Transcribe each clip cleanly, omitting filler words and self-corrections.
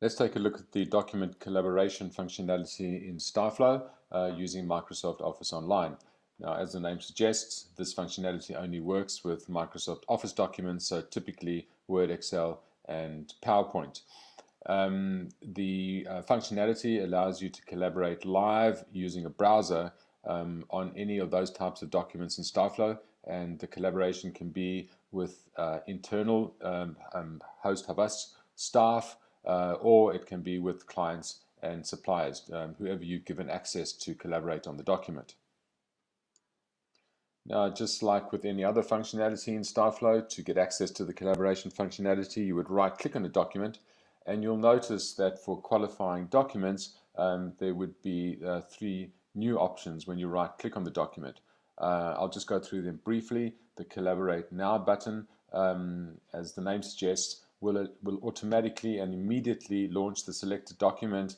Let's take a look at the document collaboration functionality in Starflow using Microsoft Office Online. Now, as the name suggests, this functionality only works with Microsoft Office documents, so typically Word, Excel, and PowerPoint. The functionality allows you to collaborate live using a browser on any of those types of documents in Starflow, and the collaboration can be with internal host of us staff, or it can be with clients and suppliers, whoever you've given access to collaborate on the document. Now, just like with any other functionality in Starflow, to get access to the collaboration functionality, you would right-click on the document, and you'll notice that for qualifying documents, there would be three new options when you right-click on the document. I'll just go through them briefly. The Collaborate Now button, as the name suggests, will automatically and immediately launch the selected document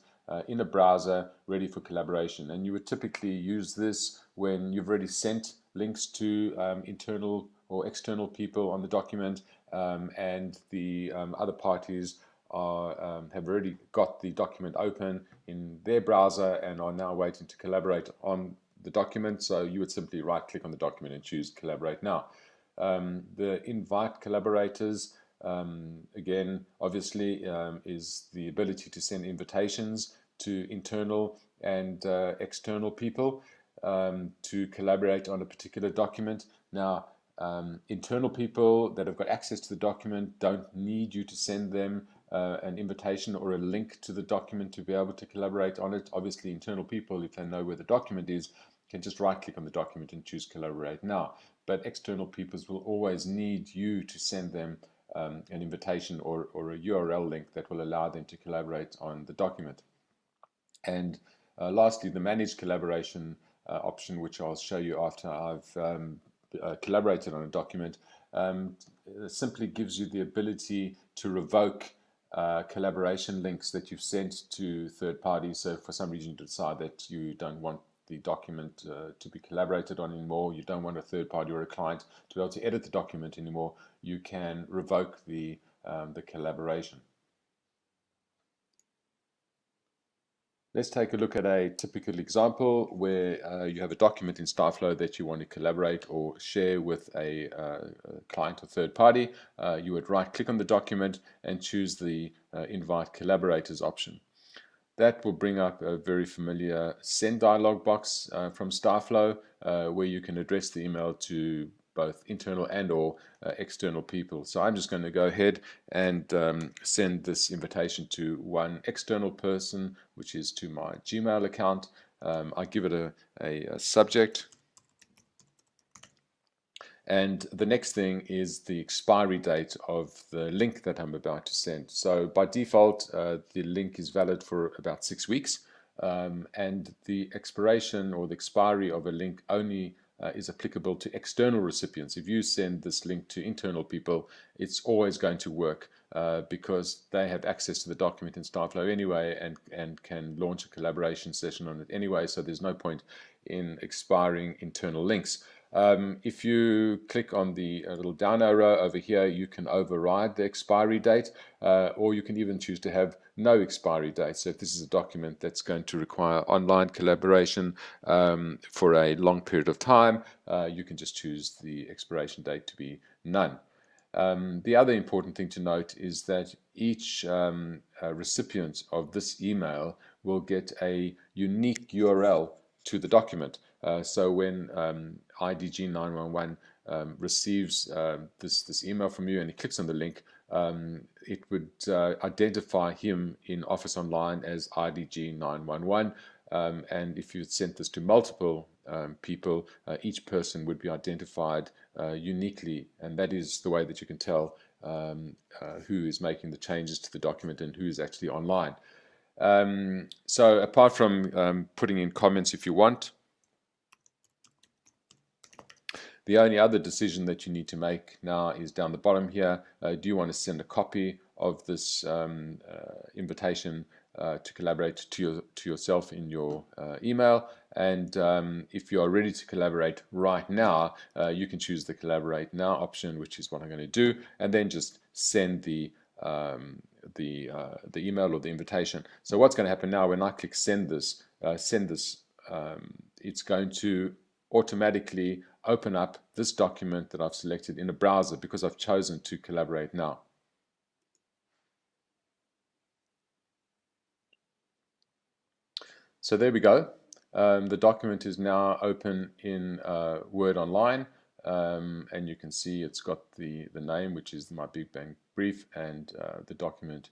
in a browser ready for collaboration. And you would typically use this when you've already sent links to internal or external people on the document, and the other parties have already got the document open in their browser and are now waiting to collaborate on the document. So you would simply right click on the document and choose Collaborate Now. The Invite Collaborators, again, obviously, is the ability to send invitations to internal and external people to collaborate on a particular document. Now, internal people that have got access to the document don't need you to send them an invitation or a link to the document to be able to collaborate on it. Obviously, internal people, if they know where the document is, can just right-click on the document and choose Collaborate Now. But external people will always need you to send them an invitation or a URL link that will allow them to collaborate on the document. And lastly, the Manage Collaboration option, which I'll show you after I've collaborated on a document, simply gives you the ability to revoke collaboration links that you've sent to third parties. So for some reason you decide that you don't want the document to be collaborated on anymore, you don't want a third party or a client to be able to edit the document anymore, you can revoke the collaboration. Let's take a look at a typical example where you have a document in Starflow that you want to collaborate or share with a client or third party. You would right-click on the document and choose the Invite Collaborators option. That will bring up a very familiar send dialog box from Starflow, where you can address the email to both internal and or external people. So I'm just going to go ahead and send this invitation to one external person, which is to my Gmail account. I give it a subject. And the next thing is the expiry date of the link that I'm about to send. So by default, the link is valid for about 6 weeks, and the expiration or the expiry of a link only is applicable to external recipients. If you send this link to internal people, it's always going to work because they have access to the document in Starflow anyway and can launch a collaboration session on it anyway, so there's no point in expiring internal links. If you click on the little down arrow over here, you can override the expiry date, or you can even choose to have no expiry date. So if this is a document that's going to require online collaboration for a long period of time, you can just choose the expiration date to be none. The other important thing to note is that each recipient of this email will get a unique URL to the document. So when IDG 911 receives this email from you and he clicks on the link, it would identify him in Office Online as IDG 911. And if you sent this to multiple people, each person would be identified uniquely, and that is the way that you can tell who is making the changes to the document and who is actually online. So apart from putting in comments if you want, the only other decision that you need to make now is down the bottom here. Do you want to send a copy of this invitation to collaborate to yourself in your email? And if you are ready to collaborate right now, you can choose the Collaborate Now option, which is what I'm going to do, and then just send the the email or the invitation. So what's going to happen now when I click send this, it's going to automatically open up this document that I've selected in a browser because I've chosen to collaborate now. So there we go. The document is now open in Word Online, and you can see it's got the name, which is my Big Bang Brief, and the document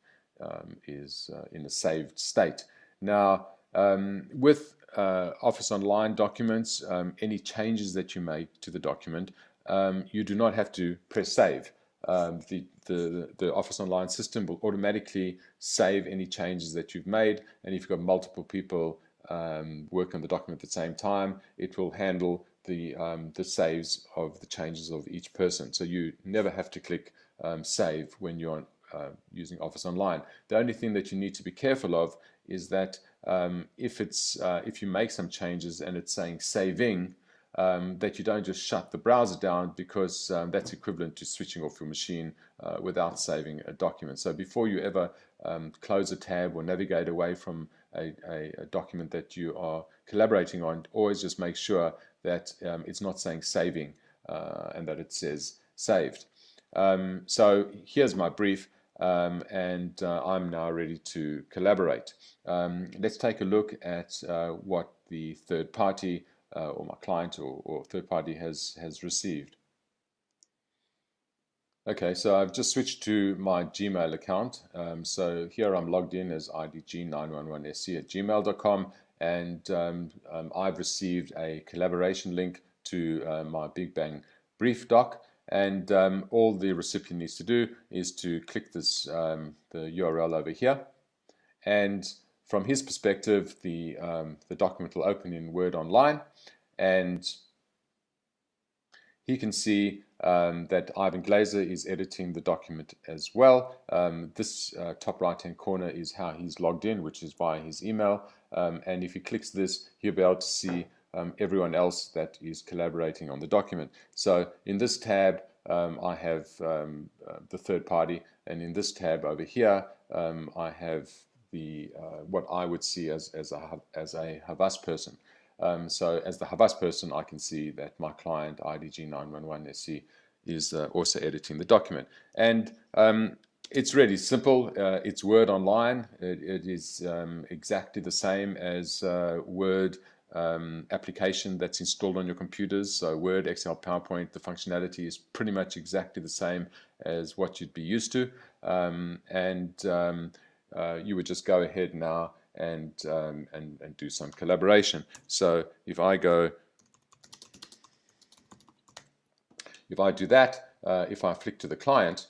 is in a saved state. Now, with Office Online documents, any changes that you make to the document, you do not have to press save. The Office Online system will automatically save any changes that you've made, and if you've got multiple people work on the document at the same time, it will handle the saves of the changes of each person. So you never have to click save when you're using Office Online. The only thing that you need to be careful of is that if you make some changes and it's saying saving, that you don't just shut the browser down, because that's equivalent to switching off your machine without saving a document. So before you ever close a tab or navigate away from a document that you are collaborating on, always just make sure that it's not saying saving and that it says saved. So here's my brief, and I'm now ready to collaborate. Let's take a look at what the third party or my client or third party has received. Okay, so I've just switched to my Gmail account. So here I'm logged in as idg911sc@gmail.com, and I've received a collaboration link to my Big Bang Brief doc, and all the recipient needs to do is to click this the URL over here, and from his perspective, the document will open in Word Online, and he can see that Ivan Glazer is editing the document as well. This top right-hand corner is how he's logged in, which is via his email. And if he clicks this, he'll be able to see everyone else that is collaborating on the document. So in this tab, I have the third party, and in this tab over here, I have the what I would see as a Havas person. So as the Havas person, I can see that my client IDG911SC is also editing the document. And it's really simple. It's Word Online. It is exactly the same as Word application that's installed on your computers. So Word, Excel, PowerPoint, the functionality is pretty much exactly the same as what you'd be used to. You would just go ahead now and do some collaboration. So if I do that, if I flick to the client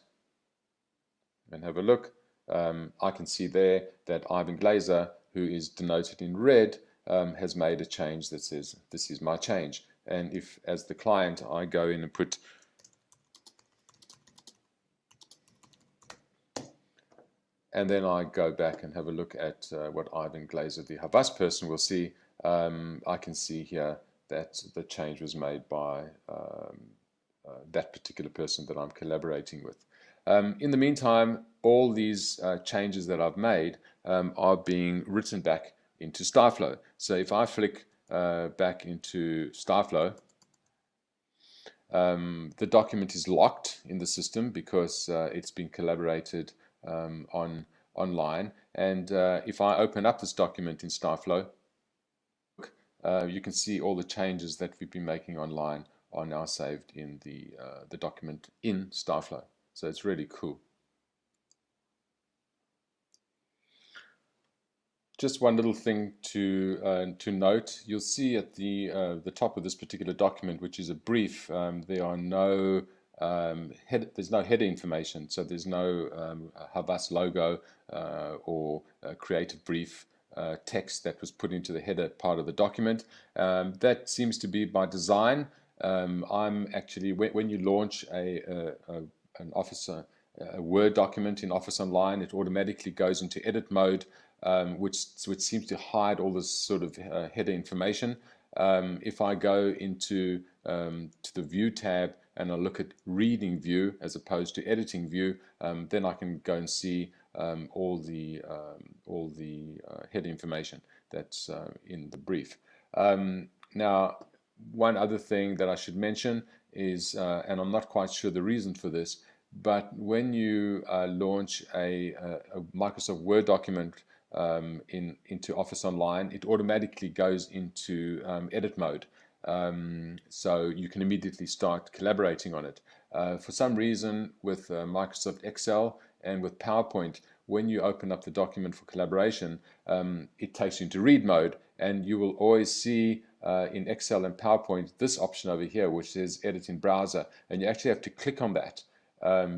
and have a look, I can see there that Ivan Glazer, who is denoted in red, has made a change that says this is my change. And if, as the client, I go in and put and then I go back and have a look at what Ivan Glazer, the Havas person, will see, I can see here that the change was made by that particular person that I'm collaborating with. In the meantime, all these changes that I've made are being written back into Starflow. So if I flick back into Starflow, the document is locked in the system because it's been collaborated online. And if I open up this document in Starflow, you can see all the changes that we've been making online are now saved in the document in Starflow. So it's really cool. Just one little thing to note. You'll see at the top of this particular document, which is a brief, there are no there's no header information, so there's no Havas logo or creative brief text that was put into the header part of the document. That seems to be by design. I'm actually, when you launch an Office, a Word document in Office Online, it automatically goes into edit mode, which seems to hide all this sort of header information. If I go into to the View tab and I look at Reading View as opposed to Editing View, then I can go and see all the head information that's in the brief. Now, one other thing that I should mention is, and I'm not quite sure the reason for this, but when you launch a Microsoft Word document into Office Online, it automatically goes into edit mode. So you can immediately start collaborating on it. For some reason, with Microsoft Excel and with PowerPoint, when you open up the document for collaboration, it takes you into read mode, and you will always see in Excel and PowerPoint this option over here, which says Edit in Browser, and you actually have to click on that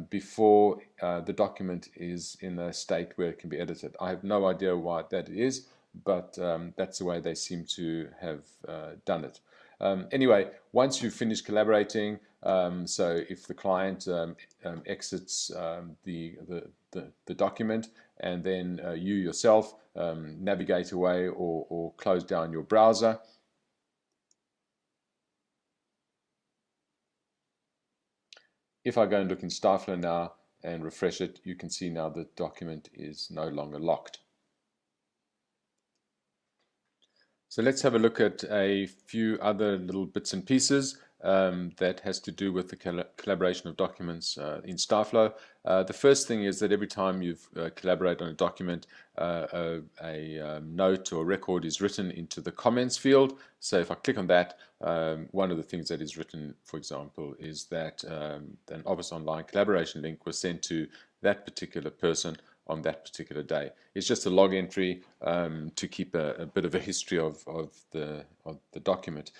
before the document is in a state where it can be edited. I have no idea why that is, but that's the way they seem to have done it. Anyway, once you've finished collaborating, so if the client exits the document, and then you yourself navigate away or close down your browser, if I go and look in Starflow now and refresh it, you can see now the document is no longer locked. So let's have a look at a few other little bits and pieces that has to do with the collaboration of documents in Starflow. The first thing is that every time you've collaborated on a document, a note or record is written into the comments field. So if I click on that, one of the things that is written, for example, is that an Office Online collaboration link was sent to that particular person on that particular day. It's just a log entry to keep a bit of a history of the document.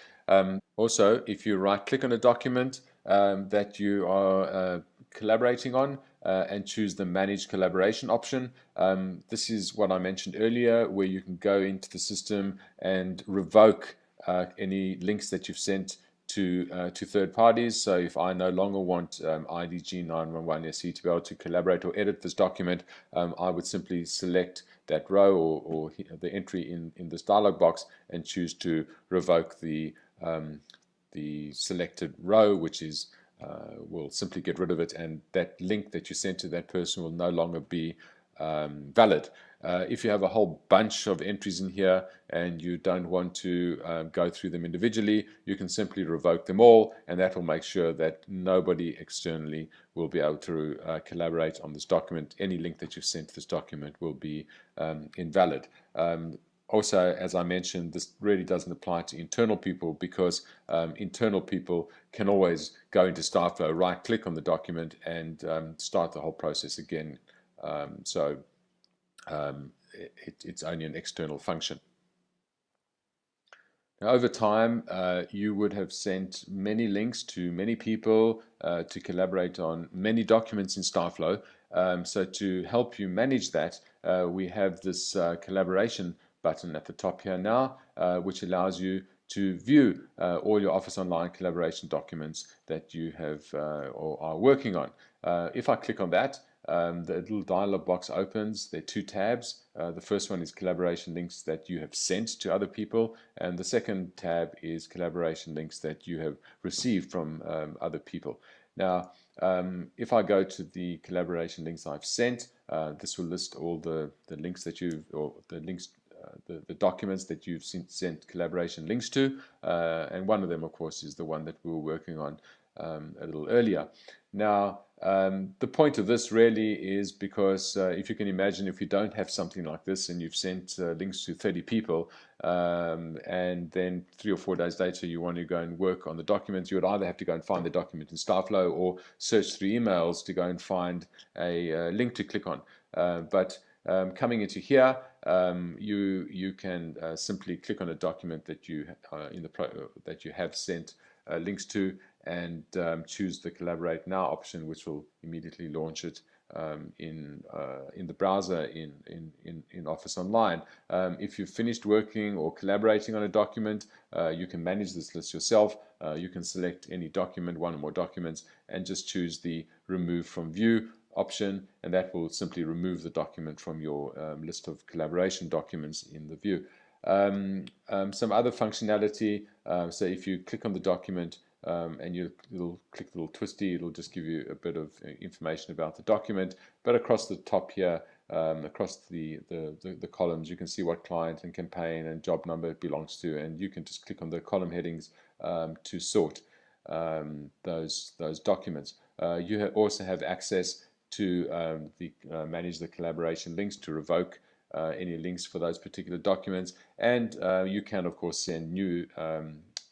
Also, if you right-click on a document that you are collaborating on and choose the Manage Collaboration option, this is what I mentioned earlier, where you can go into the system and revoke any links that you've sent to third parties. So if I no longer want IDG 911 SE to be able to collaborate or edit this document, I would simply select that row or the entry in this dialog box and choose to revoke the selected row, which is will simply get rid of it, and that link that you sent to that person will no longer be valid. If you have a whole bunch of entries in here and you don't want to go through them individually, you can simply revoke them all, and that will make sure that nobody externally will be able to collaborate on this document. Any link that you've sent to this document will be invalid. Also, as I mentioned, this really doesn't apply to internal people, because internal people can always go into Starflow, right-click on the document, and start the whole process again. It's only an external function. Now, over time, you would have sent many links to many people to collaborate on many documents in Starflow. So to help you manage that, we have this collaboration button at the top here now, which allows you to view all your Office Online collaboration documents that you have or are working on. If I click on that, the little dialog box opens. There are two tabs. The first one is collaboration links that you have sent to other people, and the second tab is collaboration links that you have received from other people. Now, if I go to the collaboration links I've sent, this will list all the links that you've, or the links, the documents that you've sent collaboration links to, and one of them, of course, is the one that we were working on a little earlier. Now, the point of this really is because if you can imagine, if you don't have something like this and you've sent links to 30 people, and then 3 or 4 days later you want to go and work on the document, you would either have to go and find the document in Starflow or search through emails to go and find a link to click on. But coming into here, you can simply click on a document that you that you have sent links to, and choose the Collaborate Now option, which will immediately launch it in the browser in Office Online. If you've finished working or collaborating on a document, you can manage this list yourself. You can select any document, one or more documents, and just choose the Remove from View option, and that will simply remove the document from your list of collaboration documents in the view. Some other functionality, so if you click on the document and you'll click the little twisty, it'll just give you a bit of information about the document. But across the top here, across the columns. You can see what client and campaign and job number it belongs to, and you can just click on the column headings to sort those documents. You also have access to manage the collaboration links, to revoke any links for those particular documents, and you can of course send new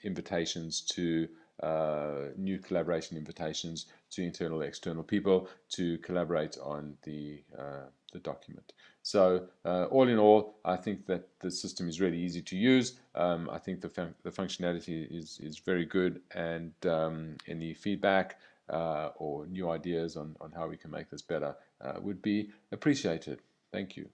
invitations to new collaboration invitations to internal or external people to collaborate on the document. So all in all, I think that the system is really easy to use. I think the functionality is very good, and any feedback or new ideas on how we can make this better would be appreciated. Thank you.